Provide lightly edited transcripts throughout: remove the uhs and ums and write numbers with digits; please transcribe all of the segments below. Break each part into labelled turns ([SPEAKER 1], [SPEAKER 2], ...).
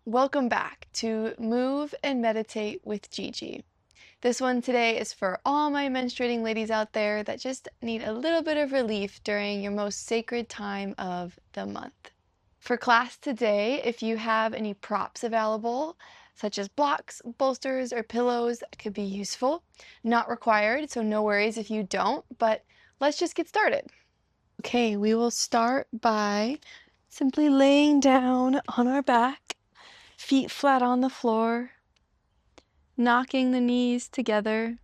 [SPEAKER 1] Welcome back to Move and Meditate with Gigi. This one today is for all my menstruating ladies out there that just need a little bit of relief during your most sacred time of the month. For class today, if you have any props available, such as blocks, bolsters, or pillows, that could be useful. Not required, so no worries if you don't, but let's just get started. Okay, we will start by simply laying down on our back, feet flat on the floor, knocking the knees together.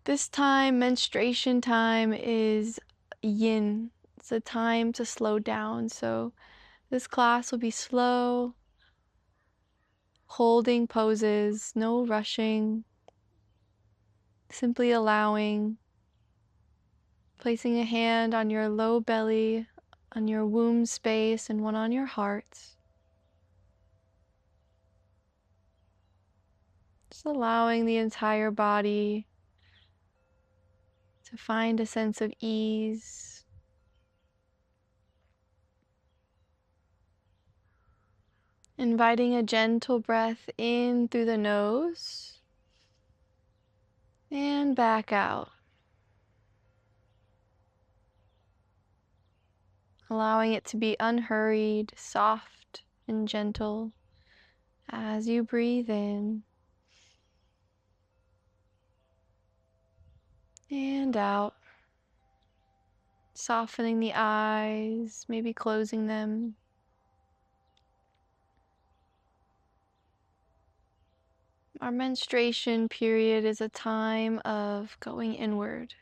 [SPEAKER 1] This time, menstruation time, is yin. It's a time to slow down, so this class will be slow, holding poses, no rushing, simply allowing, placing a hand on your low belly, on your womb space, and one on your heart. Just allowing the entire body to find a sense of ease. Inviting a gentle breath in through the nose and back out. Allowing it to be unhurried, soft, and gentle as you breathe in and out. Softening the eyes, maybe closing them. Our menstruation period is a time of going inward,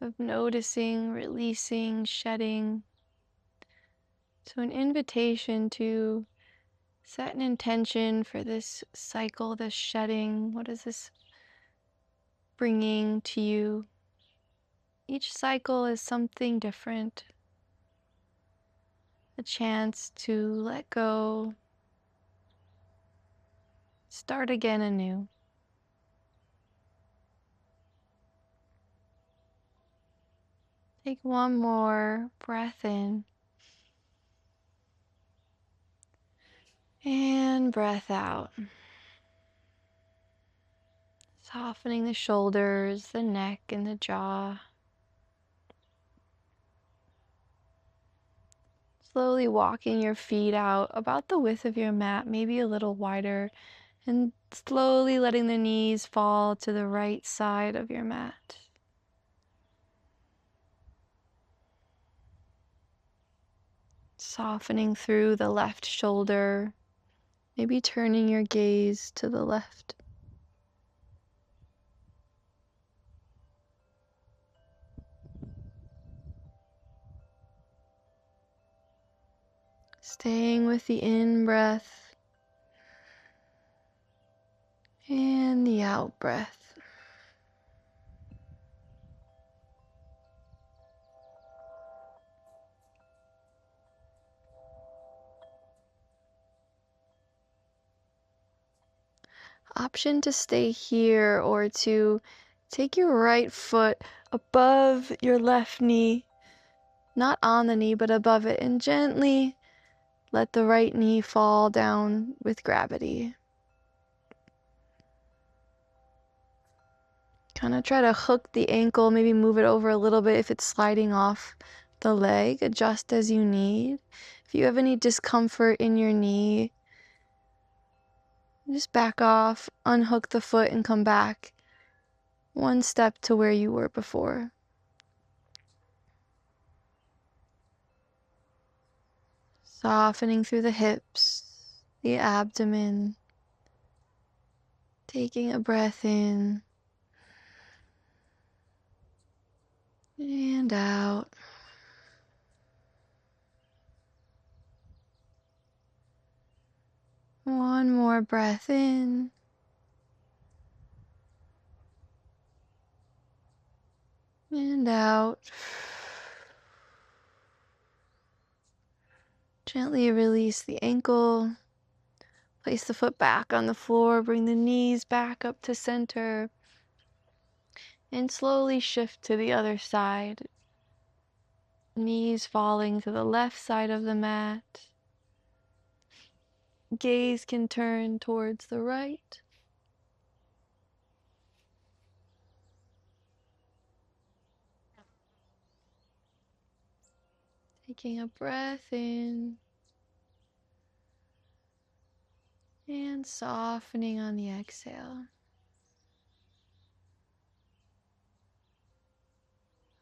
[SPEAKER 1] of noticing, releasing, shedding. So an invitation to set an intention for this cycle, this shedding. What is this bringing to you? Each cycle is something different. A chance to let go, start again anew. Take one more breath in and breath out. Softening the shoulders, the neck, and the jaw. Slowly walking your feet out about the width of your mat, maybe a little wider, and slowly letting the knees fall to the right side of your mat. Softening through the left shoulder, maybe turning your gaze to the left. Staying with the in-breath and the out-breath. Option to stay here or to take your right foot above your left knee, not on the knee, but above it, and gently let the right knee fall down with gravity. Kind of try to hook the ankle, maybe move it over a little bit if it's sliding off the leg. Adjust as you need. If you have any discomfort in your knee, just back off, unhook the foot, and come back one step to where you were before. Softening through the hips, the abdomen, taking a breath in and out. One more breath in and out. Gently release the ankle. Place the foot back on the floor. Bring the knees back up to center. And slowly shift to the other side. Knees falling to the left side of the mat. Gaze can turn towards the right. Taking a breath in and softening on the exhale.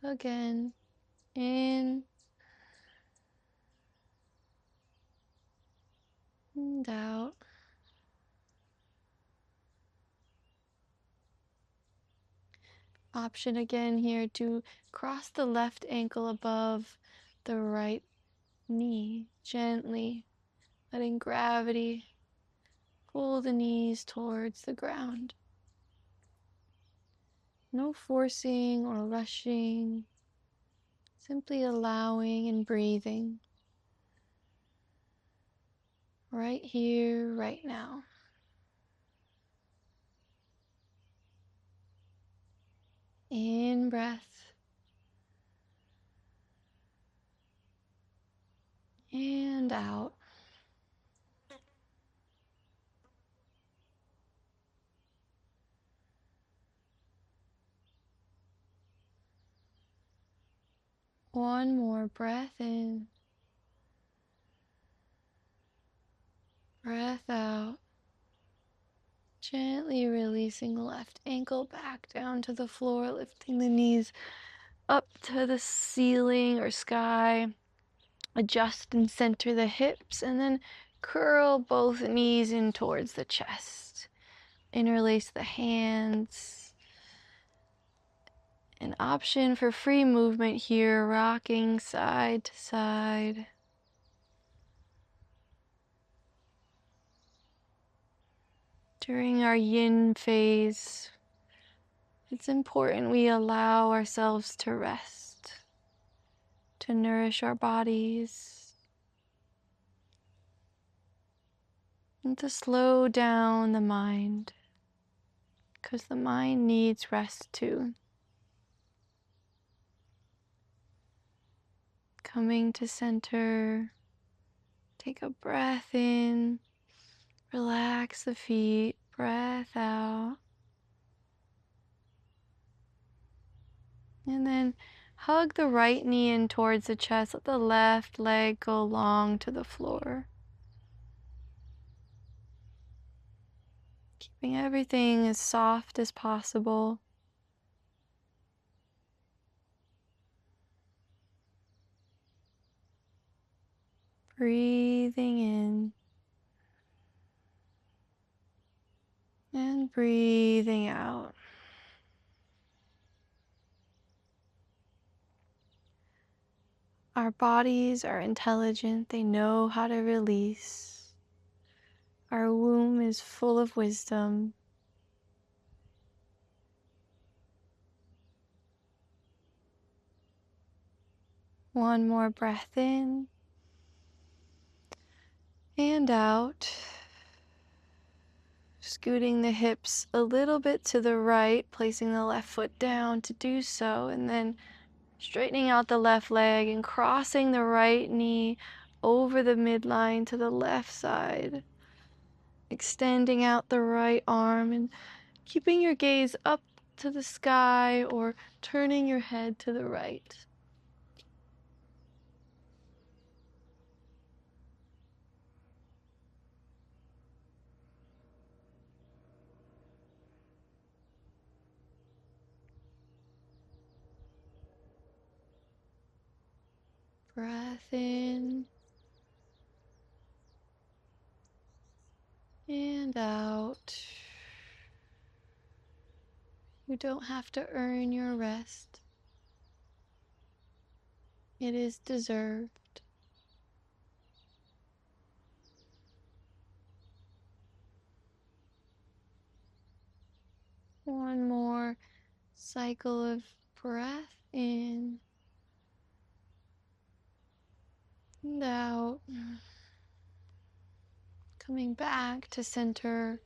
[SPEAKER 1] Again, in and out. Option again here to cross the left ankle above the right knee, gently letting gravity pull the knees towards the ground. No forcing or rushing, simply allowing and breathing. Right here, right now. In breath. And out. One more breath in. Breath out. Gently releasing the left ankle back down to the floor, lifting the knees up to the ceiling or sky. Adjust and center the hips, and then curl both knees in towards the chest. Interlace the hands. An option for free movement here, rocking side to side. During our yin phase, it's important we allow ourselves to rest, to nourish our bodies, and to slow down the mind, because the mind needs rest too. Coming to center, take a breath in, relax the feet, breath out. And then hug the right knee in towards the chest, let the left leg go long to the floor. Keeping everything as soft as possible. Breathing in and breathing out. Our bodies are intelligent, they know how to release. Our womb is full of wisdom. One more breath in and out. Scooting the hips a little bit to the right, placing the left foot down to do so, and then straightening out the left leg and crossing the right knee over the midline to the left side. Extending out the right arm and keeping your gaze up to the sky or turning your head to the right. Breath in and out. You don't have to earn your rest. It is deserved. One more cycle of breath in and out. Coming back to center,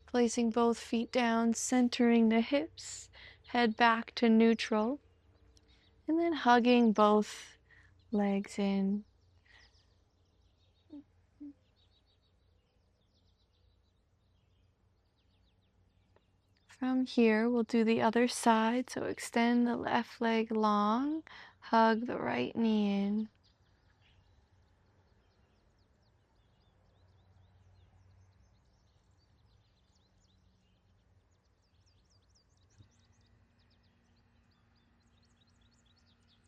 [SPEAKER 1] placing both feet down, centering the hips, head back to neutral, and then hugging both legs in. From here, we'll do the other side. So extend the left leg long, hug the right knee in.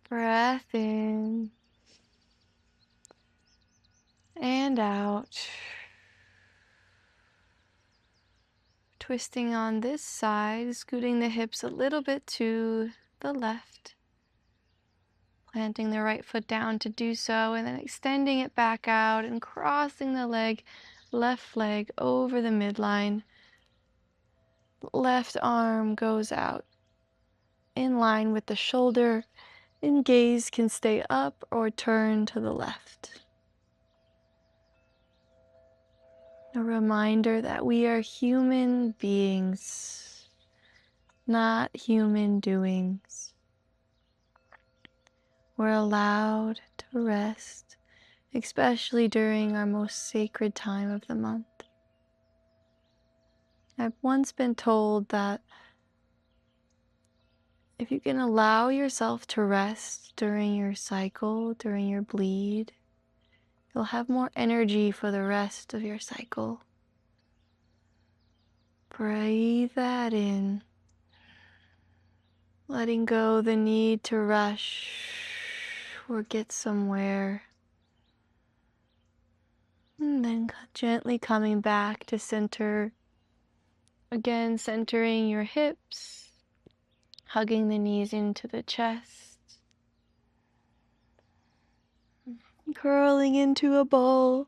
[SPEAKER 1] Breath in and out. Twisting on this side, scooting the hips a little bit to the left. Planting the right foot down to do so, and then extending it back out and crossing the left leg over the midline. Left arm goes out in line with the shoulder, and gaze can stay up or turn to the left. A reminder that we are human beings, not human doings. We're allowed to rest, especially during our most sacred time of the month. I've once been told that if you can allow yourself to rest during your cycle, during your bleed, you'll have more energy for the rest of your cycle. Breathe that in, letting go the need to rush or get somewhere. And then gently coming back to center. Again, centering your hips, hugging the knees into the chest, curling into a ball,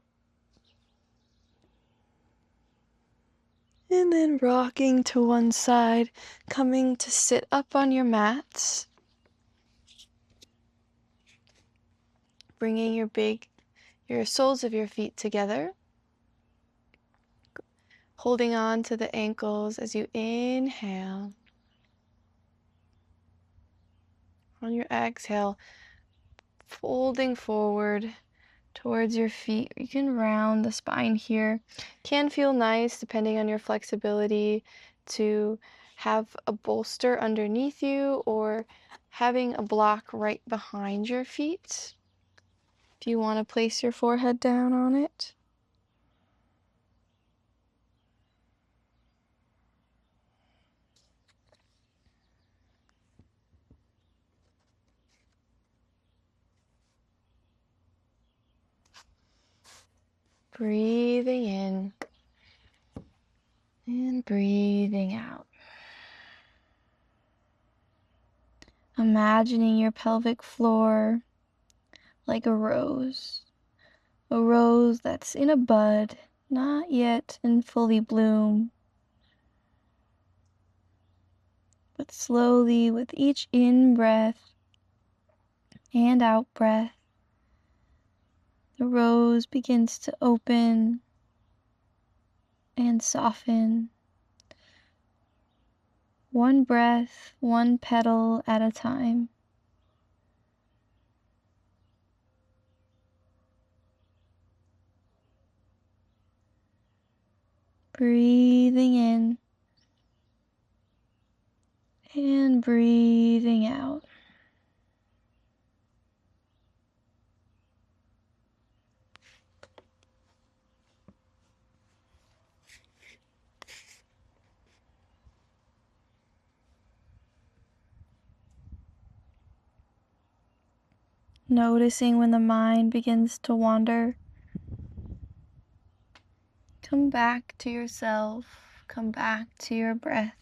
[SPEAKER 1] and then rocking to one side, coming to sit up on your mats, bringing your soles of your feet together, holding on to the ankles as you inhale. On your exhale, folding forward towards your feet. You can round the spine here. Can feel nice, depending on your flexibility, to have a bolster underneath you or having a block right behind your feet. If you want to place your forehead down on it. Breathing in and breathing out. Imagining your pelvic floor like a rose that's in a bud, not yet in fully bloom. But slowly, with each in-breath and out-breath, the rose begins to open and soften. One breath, one petal at a time. Breathing in and breathing out. Noticing when the mind begins to wander. Come back to yourself. Come back to your breath.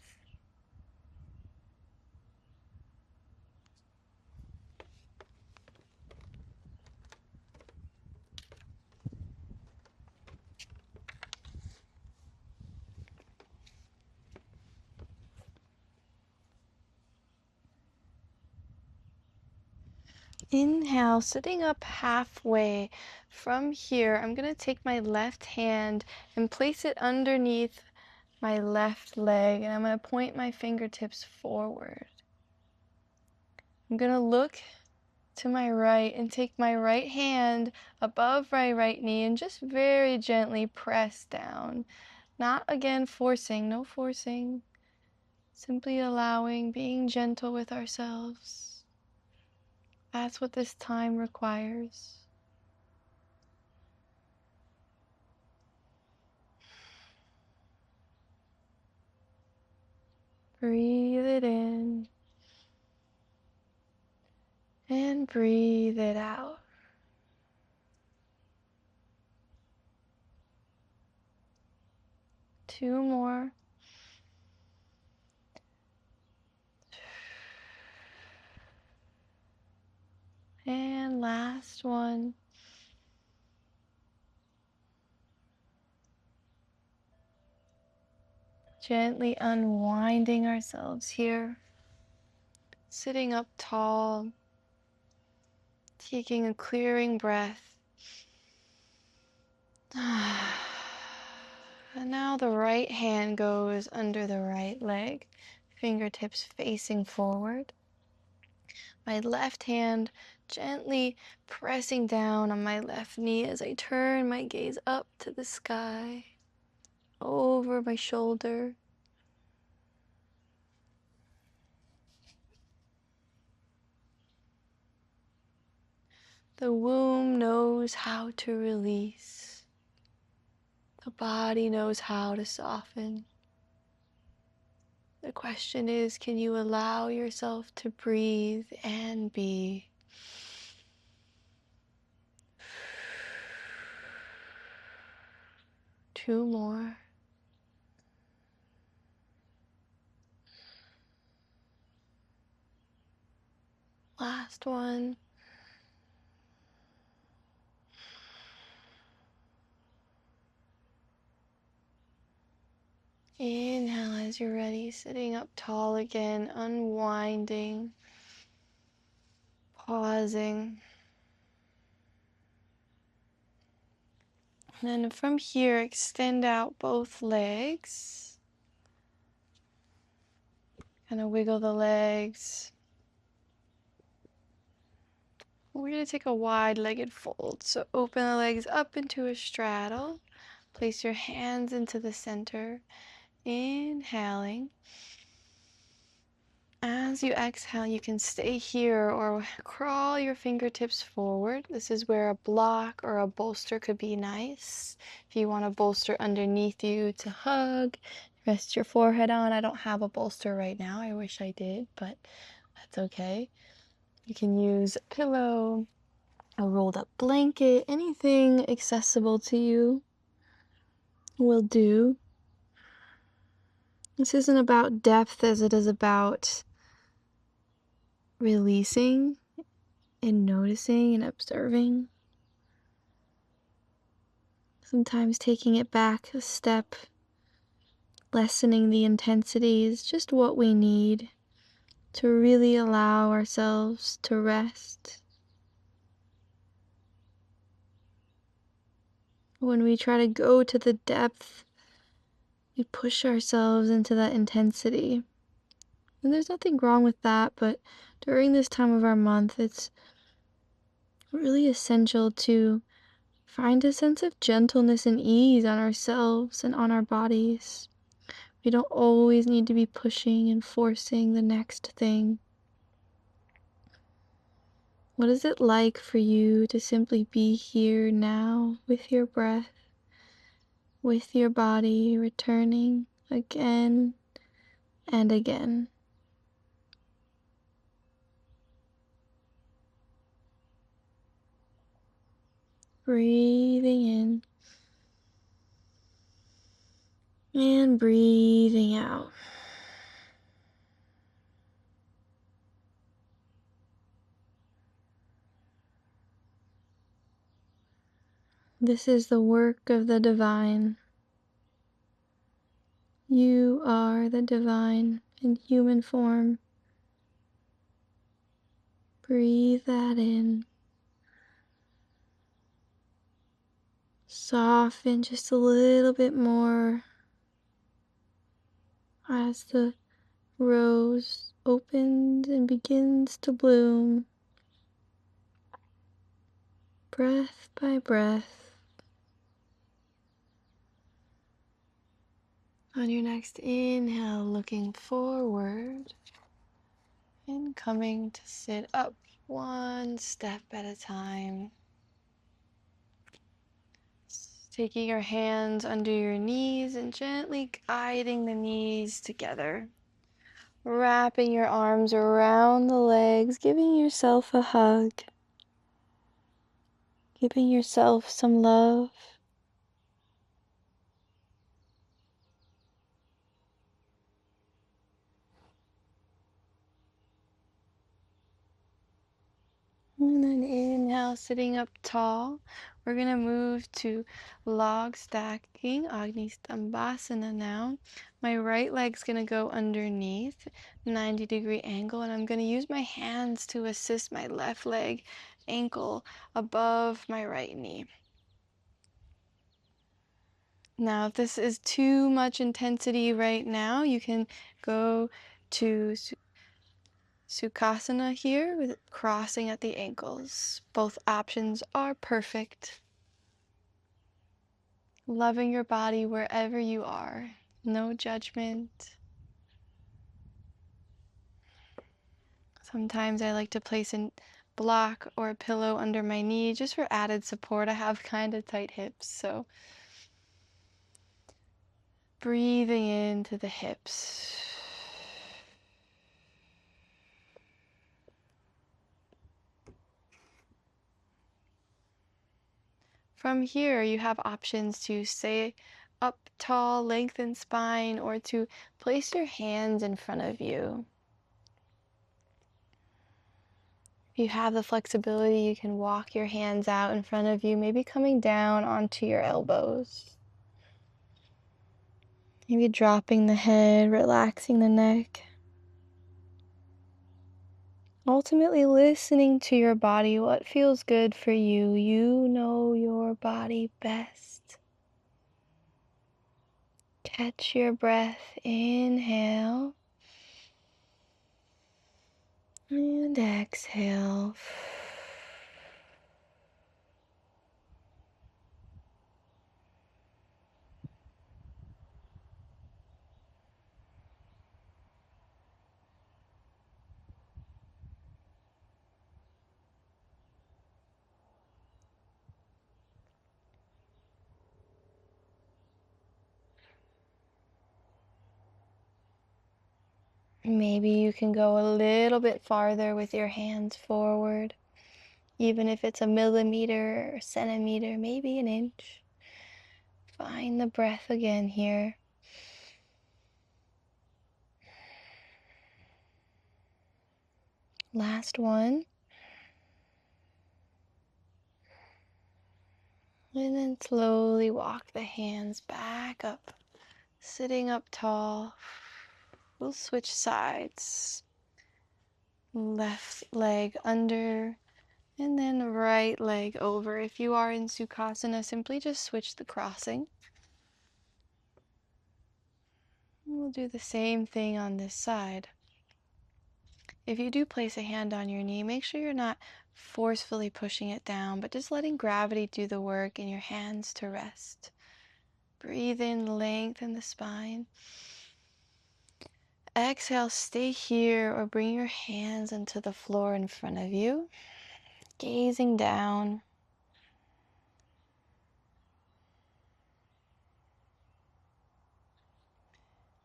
[SPEAKER 1] Inhale, sitting up halfway. From here, I'm going to take my left hand and place it underneath my left leg, and I'm going to point my fingertips forward. I'm going to look to my right and take my right hand above my right knee and just very gently press down. Not again forcing, no forcing. Simply allowing, being gentle with ourselves. That's what this time requires. Breathe it in and breathe it out. Two more. And last one. Gently unwinding ourselves here. Sitting up tall. Taking a clearing breath. And now the right hand goes under the right leg. Fingertips facing forward. My left hand gently pressing down on my left knee as I turn my gaze up to the sky, over my shoulder. The womb knows how to release. The body knows how to soften. The question is, can you allow yourself to breathe and be? Two more. Last one. Inhale as you're ready, sitting up tall again, unwinding, pausing. And then from here, extend out both legs. Kind of wiggle the legs. We're going to take a wide-legged fold. So open the legs up into a straddle. Place your hands into the center. Inhaling. As you exhale, you can stay here or crawl your fingertips forward. This is where a block or a bolster could be nice. If you want a bolster underneath you to hug, rest your forehead on. I don't have a bolster right now. I wish I did, but that's okay. You can use a pillow, a rolled up blanket, anything accessible to you will do. This isn't about depth as it is about releasing and noticing and observing. Sometimes taking it back a step, lessening the intensity is just what we need to really allow ourselves to rest. When we try to go to the depth, we push ourselves into that intensity. And there's nothing wrong with that, but during this time of our month, it's really essential to find a sense of gentleness and ease on ourselves and on our bodies. We don't always need to be pushing and forcing the next thing. What is it like for you to simply be here now with your breath, with your body, returning again and again? Breathing in and breathing out. This is the work of the divine. You are the divine in human form. Breathe that in. Soften just a little bit more as the rose opens and begins to bloom. breath by breath. On your next inhale, looking forward and coming to sit up one step at a time. Taking your hands under your knees and gently guiding the knees together. Wrapping your arms around the legs, giving yourself a hug. Giving yourself some love. And then inhale, sitting up tall. We're going to move to log stacking, Agni Stambhasana now. My right leg's going to go underneath, 90-degree angle, and I'm going to use my hands to assist my left leg ankle above my right knee. Now, if this is too much intensity right now, you can go to Sukhasana here with crossing at the ankles. Both options are perfect. Loving your body wherever you are. No judgment. Sometimes I like to place a block or a pillow under my knee just for added support. I have kind of tight hips, so breathing into the hips. From here, you have options to stay up tall, lengthen spine, or to place your hands in front of you. If you have the flexibility, you can walk your hands out in front of you, maybe coming down onto your elbows. Maybe dropping the head, relaxing the neck. Ultimately listening to your body, what feels good for you. You know your body best. Catch your breath, inhale, and exhale. Maybe you can go a little bit farther with your hands forward, even if it's a millimeter or centimeter, maybe an inch. Find the breath again here. Last one. And then slowly walk the hands back up, sitting up tall. We'll switch sides. Left leg under, and then right leg over. If you are in Sukhasana, simply just switch the crossing. We'll do the same thing on this side. If you do place a hand on your knee, make sure you're not forcefully pushing it down, but just letting gravity do the work and your hands to rest. Breathe in, lengthen the spine. Exhale, stay here or bring your hands into the floor in front of you, gazing down.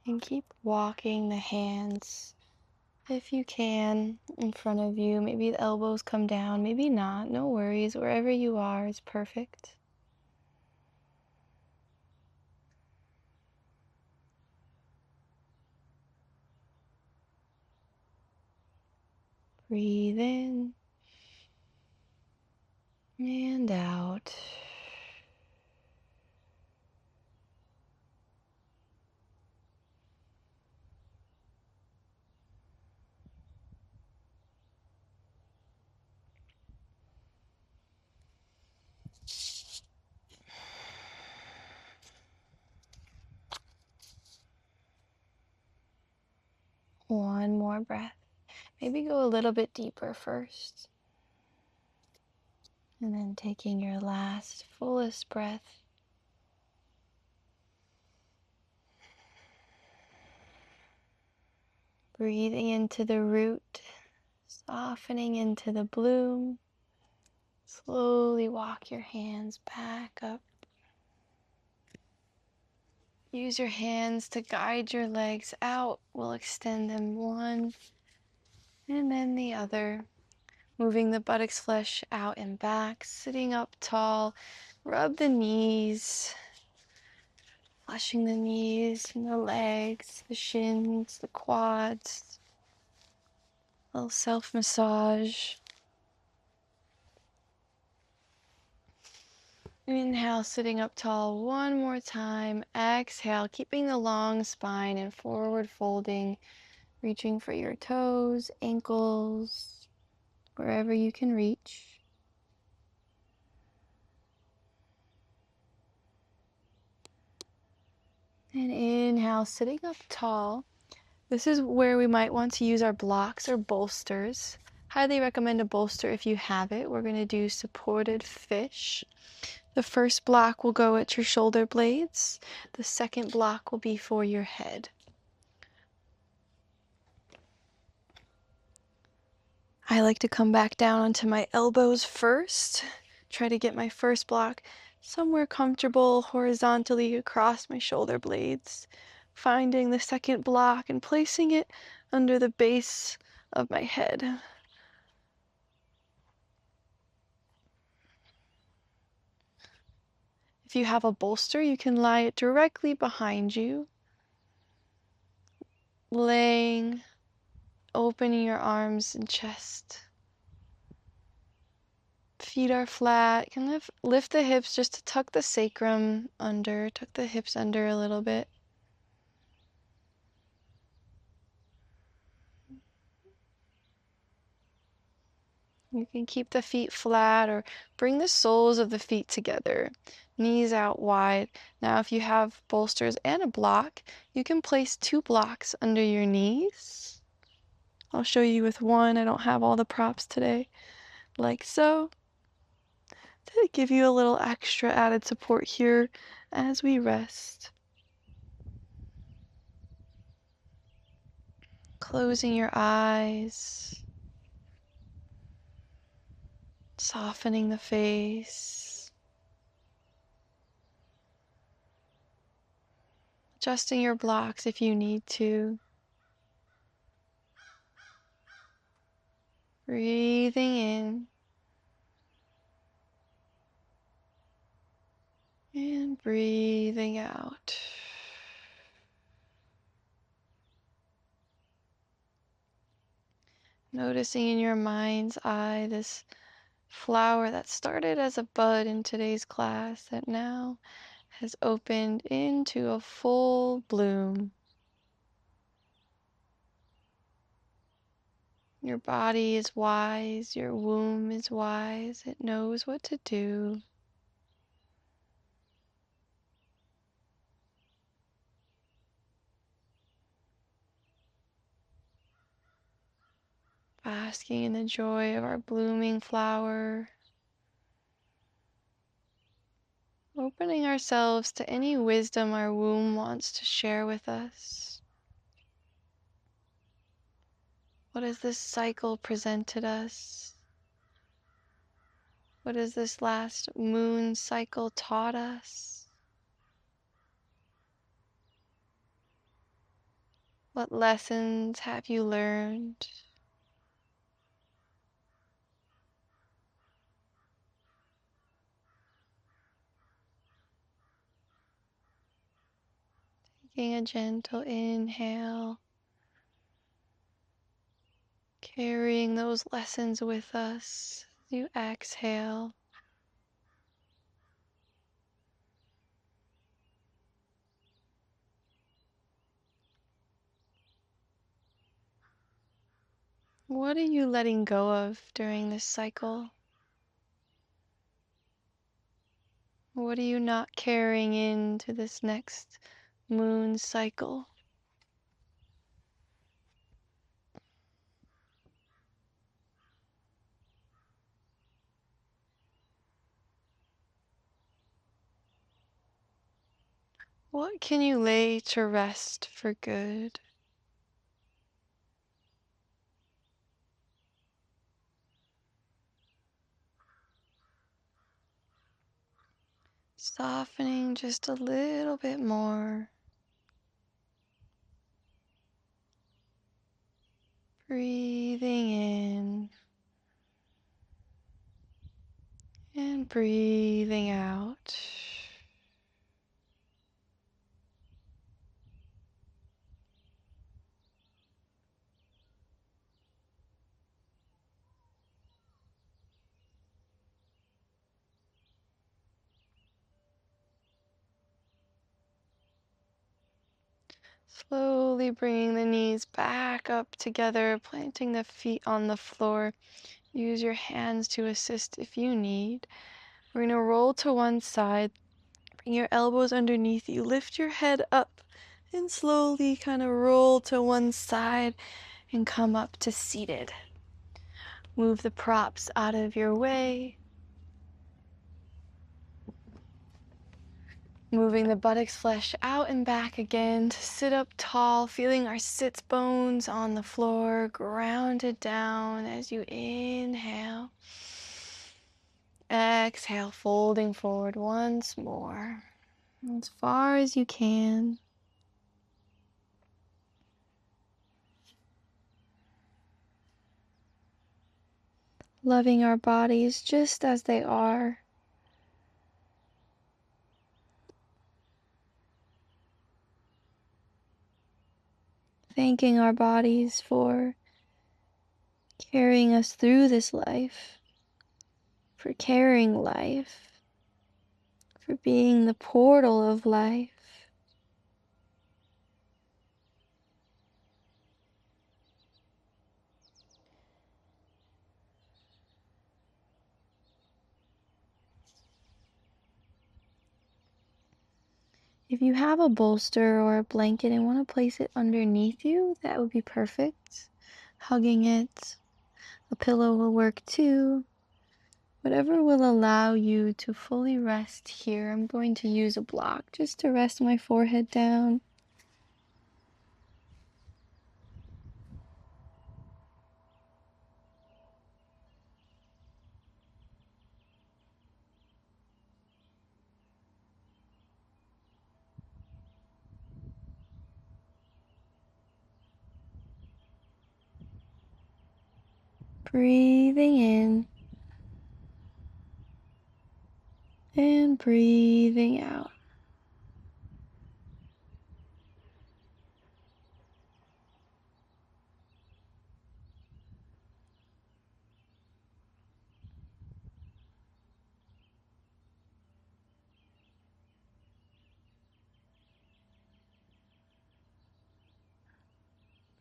[SPEAKER 1] And keep walking the hands, if you can, in front of you. Maybe the elbows come down, maybe not. No worries. Wherever you are is perfect. Breathe in and out. One more breath. Maybe go a little bit deeper first. And then taking your last fullest breath. Breathing into the root, softening into the bloom. Slowly walk your hands back up. Use your hands to guide your legs out. We'll extend them one and then the other. Moving the buttocks flesh out and back, sitting up tall. Rub the knees, flushing the knees and the legs, the shins, the quads. A little self-massage. Inhale, sitting up tall one more time. Exhale, keeping the long spine and forward folding, reaching for your toes, ankles, wherever you can reach. And inhale, sitting up tall. This is where we might want to use our blocks or bolsters. Highly recommend a bolster if you have it. We're going to do supported fish. The first block will go at your shoulder blades. The second block will be for your head. I like to come back down onto my elbows first. Try to get my first block somewhere comfortable horizontally across my shoulder blades. Finding the second block and placing it under the base of my head. If you have a bolster, you can lie it directly behind you, laying, opening your arms and chest. Feet are flat. You can lift the hips just to tuck the sacrum under, tuck the hips under a little bit. You can keep the feet flat or bring the soles of the feet together, knees out wide. Now, if you have bolsters and a block, you can place 2 blocks under your knees. I'll show you with one. I don't have all the props today. Like so. To give you a little extra added support here as we rest. Closing your eyes. Softening the face. Adjusting your blocks if you need to. Breathing in. And breathing out. Noticing in your mind's eye this flower that started as a bud in today's class that now has opened into a full bloom. Your body is wise, your womb is wise, it knows what to do. Basking in the joy of our blooming flower. Opening ourselves to any wisdom our womb wants to share with us. What has this cycle presented us? What has this last moon cycle taught us? What lessons have you learned? Taking a gentle inhale, carrying those lessons with us as you exhale. What are you letting go of during this cycle? What are you not carrying into this next moon cycle? What can you lay to rest for good? Softening just a little bit more. Breathing in and breathing out. Slowly bringing the knees back up together, planting the feet on the floor. Use your hands to assist if you need. We're going to roll to one side. Bring your elbows underneath you. Lift your head up and slowly kind of roll to one side and come up to seated. Move the props out of your way. Moving the buttocks flesh out and back again to sit up tall, feeling our sits bones on the floor, grounded down as you inhale. Exhale, folding forward once more, as far as you can. Loving our bodies just as they are. Thanking our bodies for carrying us through this life, for carrying life, for being the portal of life. If you have a bolster or a blanket and want to place it underneath you, that would be perfect. Hugging it. A pillow will work too. Whatever will allow you to fully rest here. I'm going to use a block just to rest my forehead down. Breathing in and breathing out.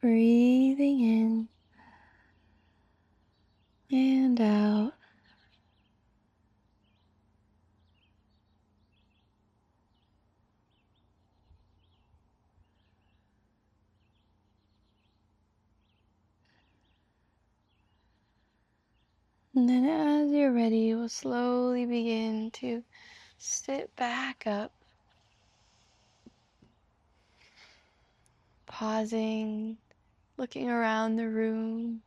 [SPEAKER 1] Breathing in and out. And then as you're ready, we'll slowly begin to sit back up, pausing, looking around the room,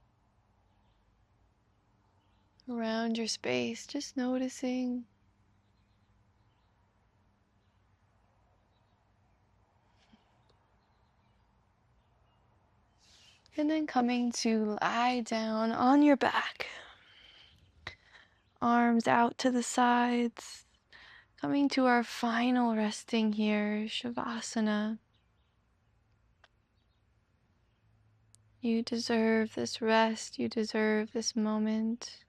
[SPEAKER 1] around your space, just noticing. And then coming to lie down on your back, arms out to the sides, coming to our final resting here, Shavasana. You deserve this rest, you deserve this moment.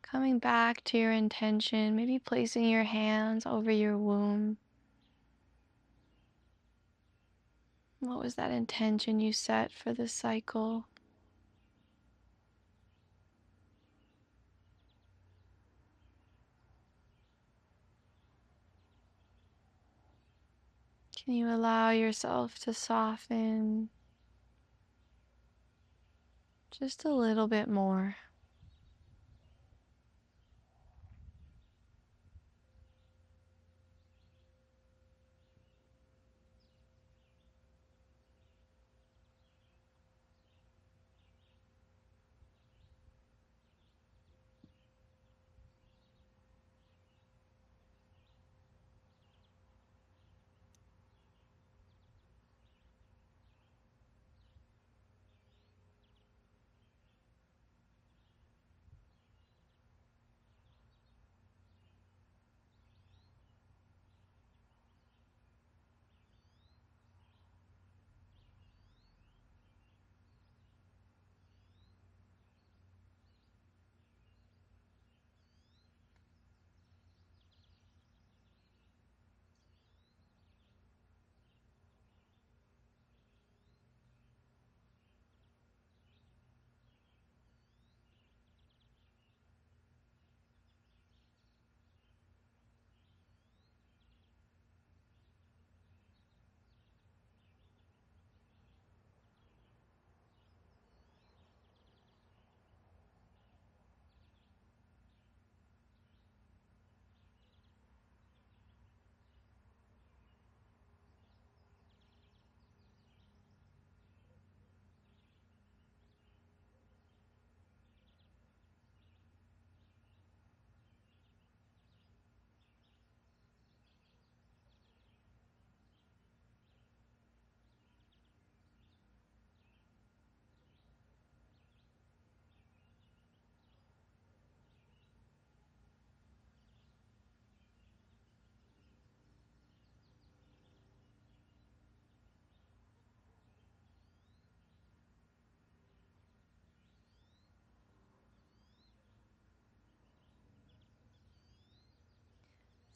[SPEAKER 1] Coming back to your intention, maybe placing your hands over your womb. What was that intention you set for this cycle? Can you allow yourself to soften Just a little bit more.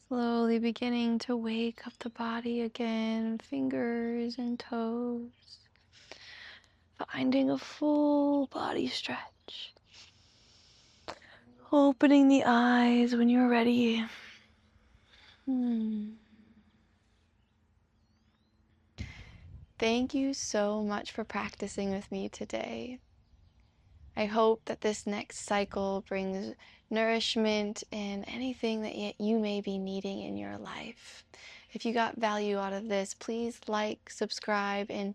[SPEAKER 1] Slowly beginning to wake up the body again, fingers and toes. Finding a full body stretch. Opening the eyes when you're ready. Thank you so much for practicing with me today. I hope that this next cycle brings nourishment and anything that you may be needing in your life. If you got value out of this, please like, subscribe, and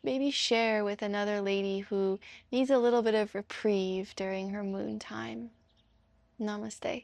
[SPEAKER 1] maybe share with another lady who needs a little bit of reprieve during her moon time. Namaste.